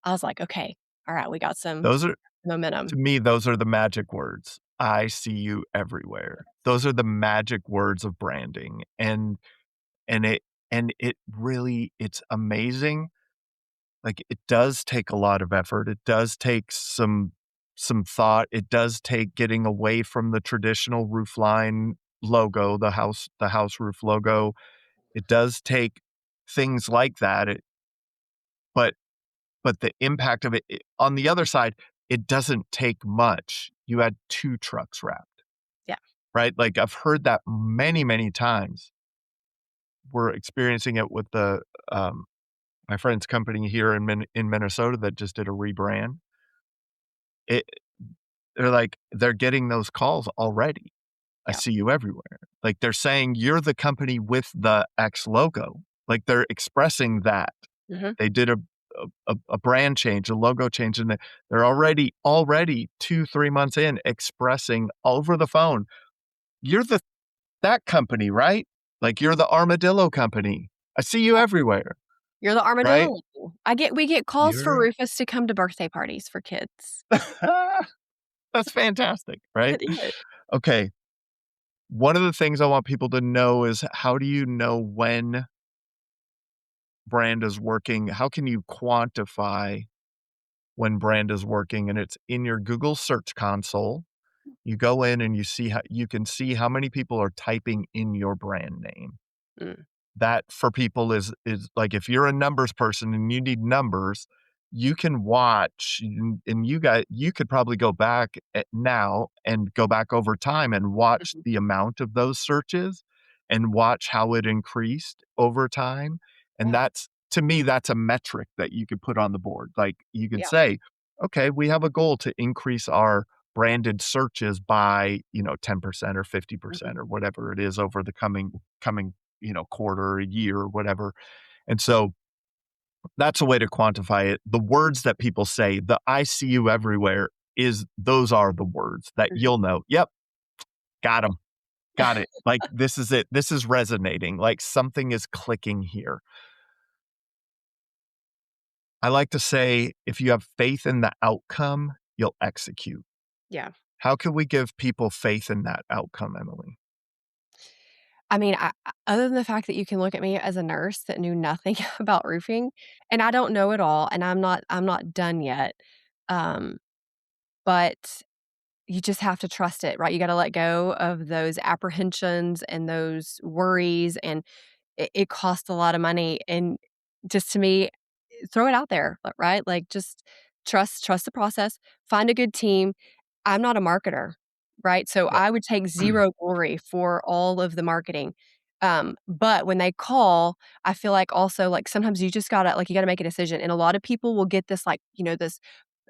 I was like, "Okay, alright, we got some Those are to momentum." me, those are the magic words. "I see you everywhere." Those are the magic words of branding, and it and it really it's amazing. Like, it does take a lot of effort. It does take some thought. It does take getting away from the traditional roofline logo, the house roof logo. It does take things like that, but but the impact of it on the other side, it doesn't take much. You had 2 trucks wrapped, Yeah. right? Like, I've heard that many, many times. We're experiencing it with my friend's company here in Minnesota that just did a rebrand. It they're getting those calls already. "I Yeah. see you everywhere." Like, they're saying, "You're the company with the X logo." Like, they're expressing that. Mhm. They did a brand change, a logo change, and they're already 2, 3 months in expressing over the phone, "You're that company, right? Like, you're the armadillo company. I see you everywhere." You're the Right? armadillo. We get calls for You're Rufus to come to birthday parties for kids. That's fantastic, right? It is. Okay, one of the things I want people to know is how do you know when brand is working? How can you quantify when brand is working? And it's in your Google search console. You go in and you can see how many people are typing in your brand name. Mm. That for people is like if you're a numbers person and you need numbers, you can watch and you could probably go back now and go back over time and watch Mhm. the amount of those searches and watch how it increased over time. And Yeah. that's to me, that's a metric that you could put on the board. Like you could Yeah. say, okay, we have a goal to increase our branded searches by 10% or Mhm. 50% or whatever it is over the coming quarter or a year or whatever. And so that's a way to quantify it. The words that people say, the "I see you everywhere" those are the words that Mhm. you'll know. Yep, got them, got it. Like, this is it. This is resonating. Like, something is clicking here. I like to say, if you have faith in the outcome, you'll execute. Yeah. How can we give people faith in that outcome, Emily? I mean, other than the fact that you can look at me as a nurse that knew nothing about roofing, and I don't know it all, and I'm not done yet, um, but you just have to trust it, right? You gotta let go of those apprehensions and those worries, and it costs a lot of money, and just to me, throw it out there, right? Like, just trust the process, find a good team. I'm not a marketer, right? So Yep. I would take 0 glory for all of the marketing. But when they call, I feel like also, like, sometimes you just gotta like, you gotta make a decision, and a lot of people will get this, like, this,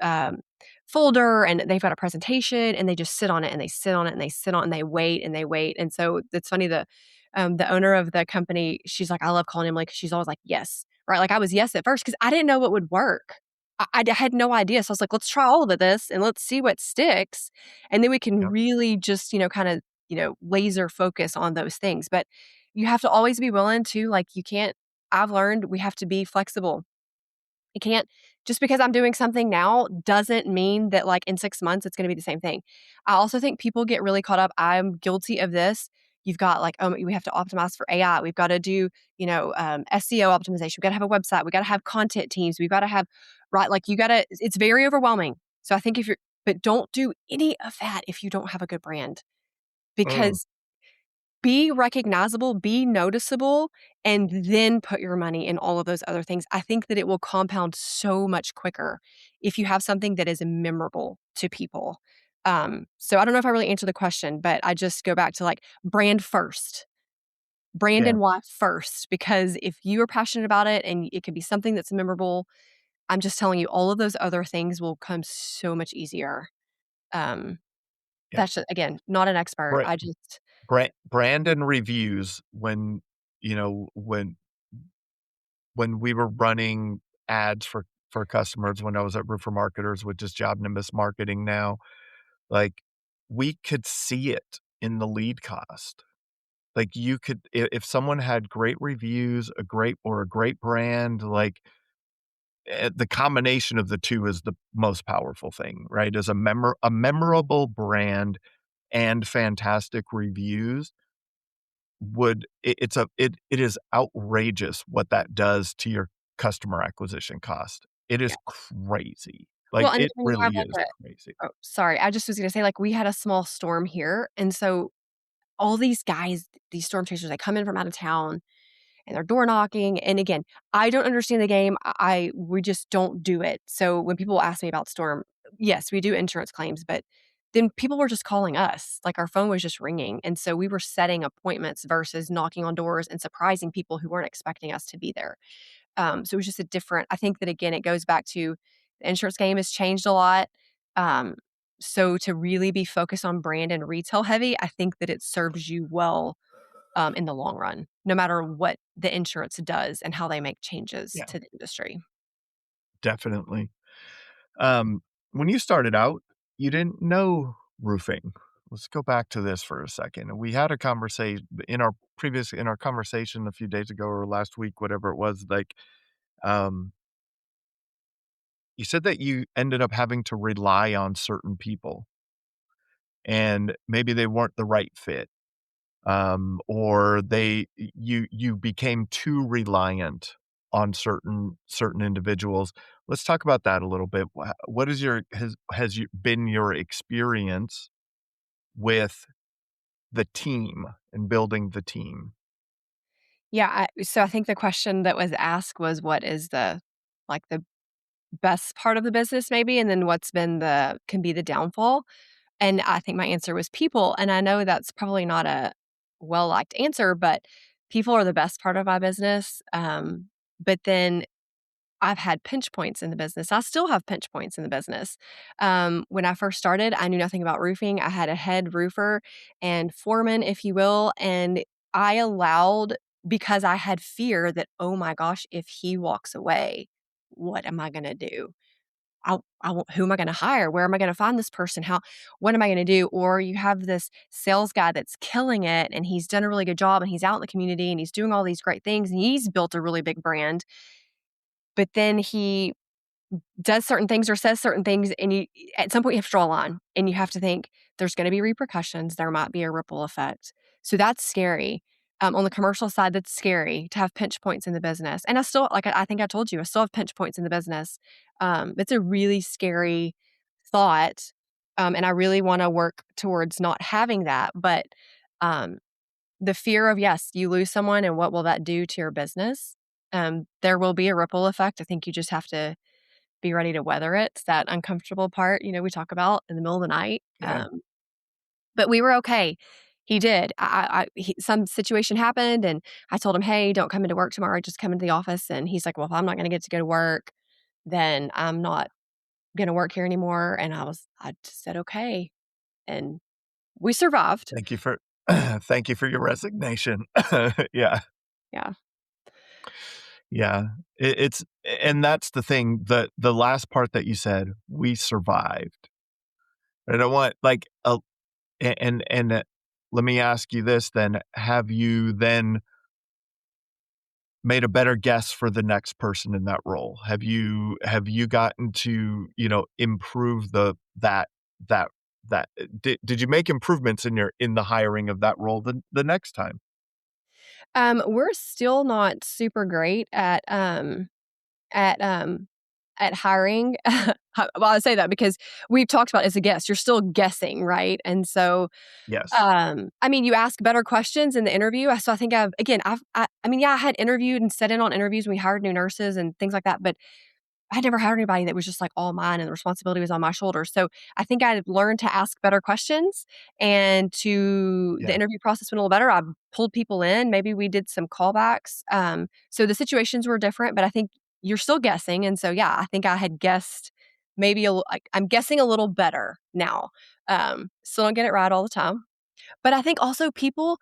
um, folder, and they've got a presentation, and they just sit on it, and they sit on it, and they sit on it, and they wait, and they wait, and so it's funny, the owner of the company, she's like, "I love calling him," like, she's always like, "Yes." Right? Like, I was yes at first because I didn't know what would work. I had no idea, so I was like, "Let's try all of this and let's see what sticks, and then we can Yep. really just, kinda, laser focus on those things." But you have to always be willing to, like, you can't I've learned we have to be flexible. You can't just because I'm doing something now doesn't mean that, like, in 6 months, it's gonna be the same thing. I also think people get really caught up. I'm guilty of this. You've got, like, we have to optimize for AI. We've gotta do, SEO optimization. We've gotta have a website. We gotta have content teams. We've gotta have right, like, you gotta it's very overwhelming. So I think if you're but don't do any of that if you don't have a good brand Mm, because be recognizable, be noticeable, and then put your money in all of those other things. I think that it will compound so much quicker if you have something that is memorable to people. So I don't know if I really answered the question, but I just go back to like brand first, brand yeah. and why first, because if you are passionate about it and it can be something that's memorable, I'm just telling you, all of those other things will come so much easier. Um, Yeah. That's again, not an expert. Bra- I just brand and reviews when, you know, when we were running ads for customers when I was at Roofer Marketers, which is Job Nimbus Marketing now, like, we could see it in the lead cost. Like, you could if someone had great reviews, a great brand, like, the combination of the 2 is the most powerful thing, right? Is a memorable brand and fantastic reviews it is outrageous what that does to your customer acquisition cost. It yeah. is crazy. Well, Like, and it when you really have is like crazy. a oh, sorry, I just was gonna say, like, we had a small storm here, and so all these guys, these storm chasers, they come in from out of town and they're door knocking. And again, I don't understand the game. We just don't do it. So when people ask me about storm, yes, we do insurance claims, but then people were just calling us. Like our phone was just ringing. And so we were setting appointments versus knocking on doors and surprising people who weren't expecting us to be there. So it was just a different, I think that again, it goes back to the insurance game has changed a lot. Um, so to really be focused on brand and retail heavy, I think that it serves you well in the long run, no matter what the insurance does and how they make changes Yeah, to the industry. definitely. Um, when you started out, you didn't know roofing. Let's go back to this for a second. We had a conversation in our conversation a few days ago or last week, whatever it was, like, um, you said that you ended up having to rely on certain people and maybe they weren't the right fit. Or you became too reliant on certain individuals. Let's talk about that a little bit. What is your has you been your experience with the team and building the team? Yeah, so I think the question that was asked was what is the like the best part of the business maybe and then what's been the can be the downfall? And I think my answer was people, and I know that's probably not a well-liked answer, but people are the best part of my business. But then I've had pinch points in the business. I still have pinch points in the business. When I first started, I knew nothing about roofing. I had a head roofer and foreman, if you will, and I allowed because I had fear that, oh my gosh, if he walks away, what am I going to do? Who am I going to hire? Where am I going to find this person? What am I going to do? Or you have this sales guy that's killing it and he's done a really good job and he's out in the community and he's doing all these great things and he's built a really big brand. But then he does certain things or says certain things, and you at some point, you have to draw a line, and you have to think, "There's gonna be repercussions, there might be a ripple effect." So that's scary. On the commercial side, that's scary to have pinch points in the business, and I still like, I think I told you, I still have pinch points in the business. It's a really scary thought, and I really wanna work towards not having that, but, um, the fear of, yes, you lose someone, and what will that do to your business? There will be a ripple effect. I think you just have to be ready to weather it. It's that uncomfortable part, we talk about in the middle of the night. Yeah. But we were okay. He did. Some situation happened, and I told him, "Hey, don't come into work tomorrow. Just come into the office." And he's like, "Well, if I'm not going to get to go to work, then I'm not going to work here anymore." And I just said, "Okay," and we survived. Thank you for thank you for your resignation. Yeah. Yeah. Yeah. It's and that's the thing, the last part that you said, "We survived." I don't want like, and let me ask you this then, have you then made a better guess for the next person in that role? Have you gotten to, improve that did you make improvements in the hiring of that role the next time? We're still not super great at, at hiring. Well, I say that because we've talked about as a guest, you're still guessing, right? And so, Yes. I mean, you ask better questions in the interview. So I think I mean, yeah, I had interviewed and set in on interviews when we hired new nurses and things like that, but I had never hired anybody that was just like all mine and the responsibility was on my shoulders. So I think I learned to ask better questions and the Yeah. interview process went a little better. I pulled people in. Maybe we did some callbacks. So the situations were different, but I think you're still guessing. And so, yeah, I think I had guessed maybe like, I'm guessing a little better now. Still don't get it right all the time. But I think also people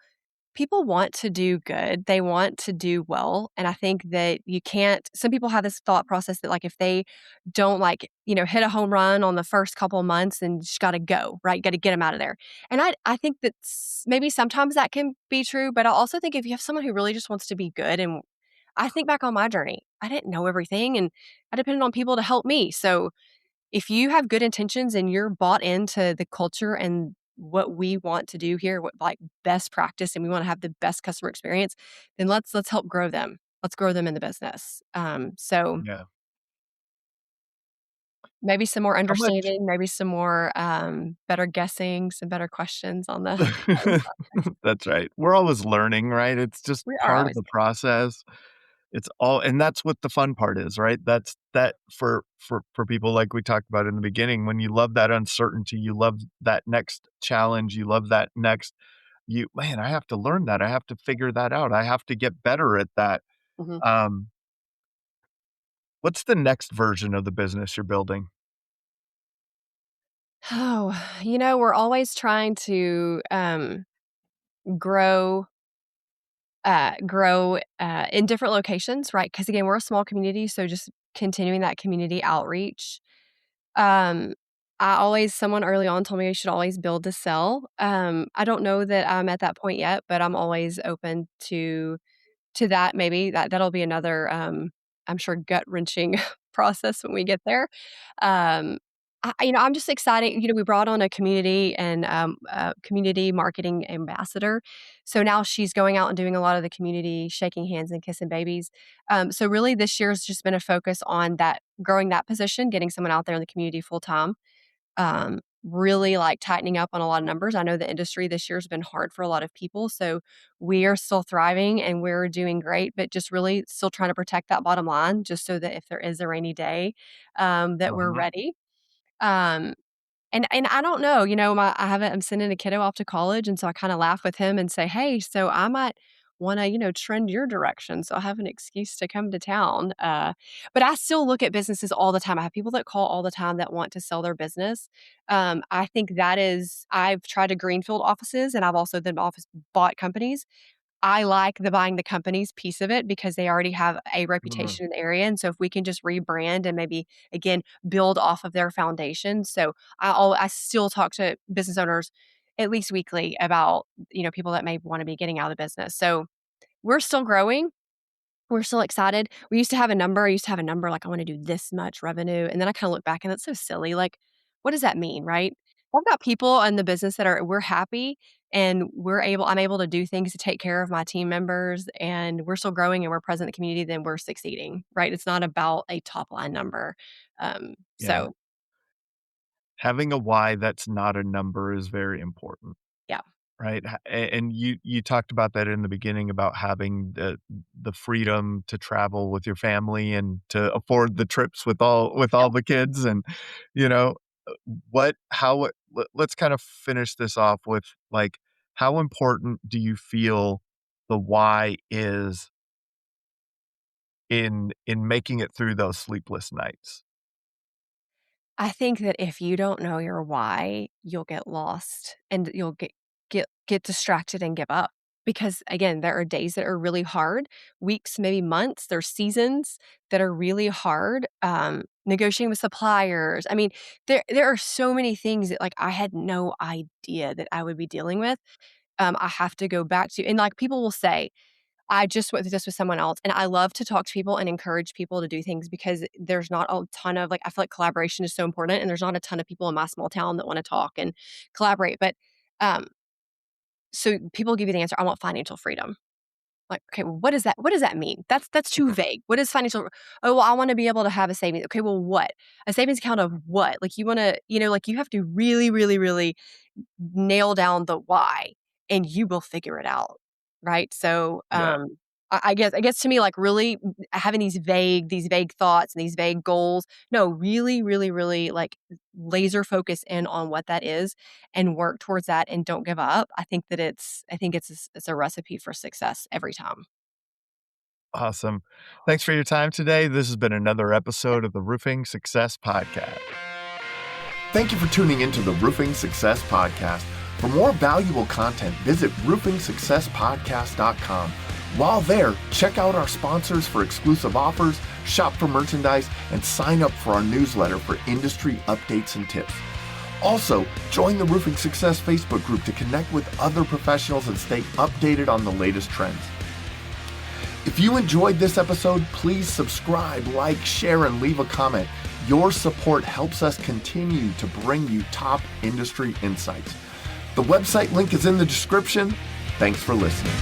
want to do good. They want to do well. And I think that you can't, some people have this thought process that like if they don't like, hit a home run on the first couple of months and just got to go, right? Got to get them out of there. And I think that maybe sometimes that can be true. But I also think if you have someone who really just wants to be good, and I think back on my journey, I didn't know everything and I depended on people to help me. So if you have good intentions and you're bought into the culture and what we want to do here, what like best practice, and we want to have the best customer experience, then let's help grow them. Let's grow them in the business. So Yeah. maybe some more How much understanding, maybe some more better guessing, some better questions on the. That's right. We're always learning, right? It's just We are part of always. the process. It's all and that's what the fun part is, right? That's that for people like we talked about in the beginning, when you love that uncertainty, you love that next challenge, you love that next man, I have to learn that. I have to figure that out. I have to get better at that. Mhm. Um, what's the next version of the business you're building? Oh, we're always trying to grow in different locations, right? Because again, we're a small community, so just continuing that community outreach. Um, someone early on told me I should always build to sell. I don't know that I'm at that point yet, but I'm always open to that. Maybe that'll be another, I'm sure, gut-wrenching process when we get there. Um, I'm just excited. We brought on a community marketing ambassador. So now she's going out and doing a lot of the community, shaking hands and kissing babies. So really this year's just been a focus on that, growing that position, getting someone out there in the community full time, really like tightening up on a lot of numbers. I know the industry this year has been hard for a lot of people. So we are still thriving and we're doing great, but just really still trying to protect that bottom line just so that if there is a rainy day, that we're Mhm. ready. Um, and I don't know, I'm sending a kiddo off to college, and so I kinda laugh with him and say, "Hey, so I might wanna, trend your direction, so I have an excuse to come to town." But I still look at businesses all the time. I have people that call all the time that want to sell their business. I think I've tried to greenfield offices, and I've also then office bought companies. I like the buying the companies piece of it because they already have a Mm, reputation in the area, and so if we can just rebrand and maybe, again, build off of their foundation. So I still talk to business owners at least weekly about, people that may wanna be getting out of the business. So we're still growing. We're still excited. We used to have a number. I used to have a number like, "I wanna do this much revenue," and then I kinda look back and that's so silly, like, what does that mean, right? I've got people in the business that we're happy and I'm able to do things to take care of my team members, and we're still growing and we're present in the community, then we're succeeding, right? It's not about a top line number. yeah. So Having a why that's not a number is very important. yeah. Right, and you talked about that in the beginning about having the freedom to travel with your family and to afford the trips with Yeah. all the kids and, you know, what how it let's kind of finish this off with, like, how important do you feel the why is in making it through those sleepless nights? I think that if you don't know your why, you'll get lost and you'll get distracted and give up. Because again, there are days that are really hard, weeks, maybe months, there's seasons that are really hard. Negotiating with suppliers. I mean, there are so many things that like I had no idea that I would be dealing with. I have to go back to, and like people will say, I just went through this with someone else, and I love to talk to people and encourage people to do things because there's not a ton of like, I feel like collaboration is so important, and there's not a ton of people in my small town that wanna talk and collaborate, but, um, so people give you the answer, "I want financial freedom." Like, "Okay, well, what does that mean? That's too vague. What is financial?" "Oh, well, I wanna be able to have a savings." "Okay, well, what? A savings account of what?" Like, you wanna like, you have to really, really, really nail down the why, and you will figure it out, right? So, Yeah. I guess to me, like, really having these vague thoughts and these vague goals. No, really, really, really, like, laser focus in on what that is and work towards that and don't give up. I think it's a recipe for success every time. Awesome. Thanks for your time today. This has been another episode of the Roofing Success Podcast. Thank you for tuning into the Roofing Success Podcast. For more valuable content, visit roofingsuccesspodcast.com. While there, check out our sponsors for exclusive offers, shop for merchandise, and sign up for our newsletter for industry updates and tips. Also, join the Roofing Success Facebook group to connect with other professionals and stay updated on the latest trends. If you enjoyed this episode, please subscribe, like, share, and leave a comment. Your support helps us continue to bring you top industry insights. The website link is in the description. Thanks for listening.